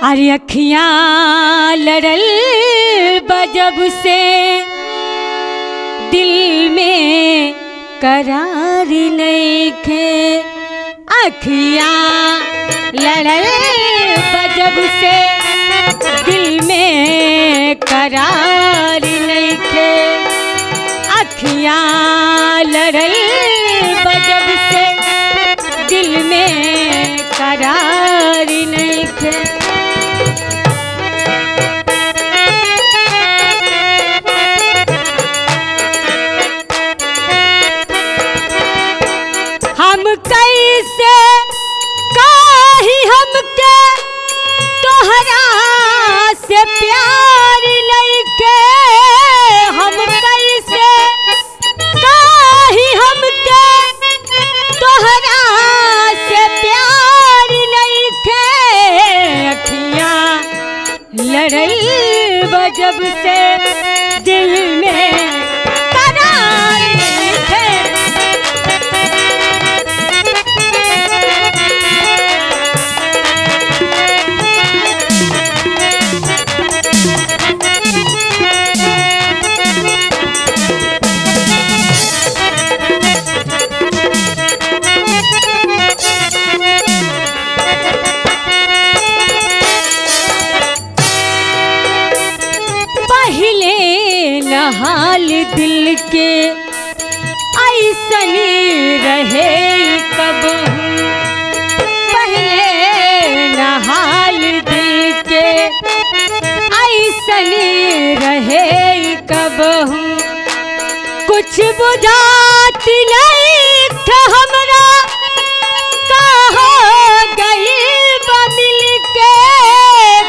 अरे अखियाँ लड़ल बजब से दिल में करार नइखे। अखियाँ लड़ल बजब से दिल में करार नइखे। अखियाँ लड़ल बजब से दिल में करार नइखे। हम कैसे काही हमके तोहरा से प्यार लइके। हम कैसे काही हमके तोहरा से प्यार लइके। अखियाँ लड़ल बजब से दिल में करार नइखे। हाल दिल के ऐसनी रहे कब। पहले न हाल दिल के ऐसनी रहे कब। कुछ बुझाती नहीं था हमरा कहो गई मिल के।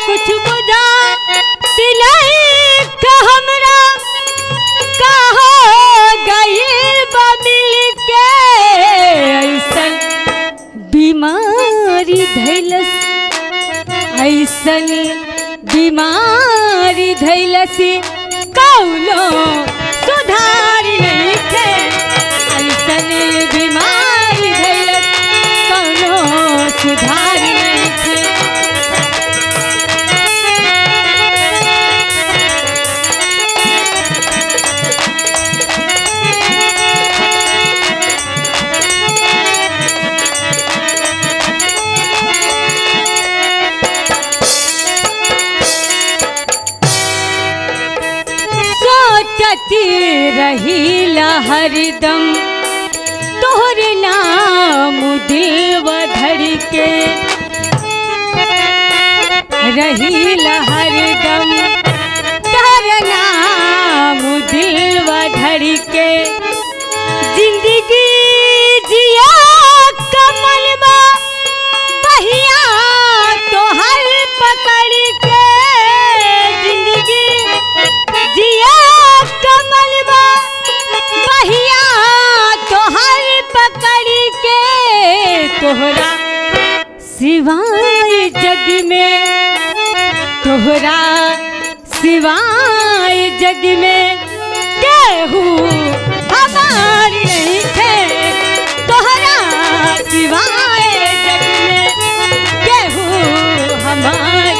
कुछ बुझाती नहीं था हमरा बीमारी धैलस ऐसन बीमारी धैलसी कौनो सुधार नइखे। ऐसन बीमारी धैलस कौनो सुधार नइखे। रहीला हरदम तोहर नाम दिल धड़ के। रहीला हरदम तोहर नाम दिल धड़ के। जिंदगी जिया कमलवा बहिया तोहर पकड़ के। जिंदगी जिया कमलवा बहिया तोहर पकड़ के। तोहरा सिवाय जग में तोहरा सिवाय जग में केहू हमार नइखे। तोहरा सिवाय जग में केहू हमार।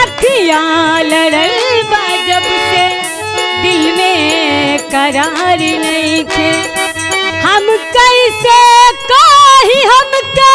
अखियाँ लड़ल बजब से दिल में करार नइखे। हम कैसे काही हमके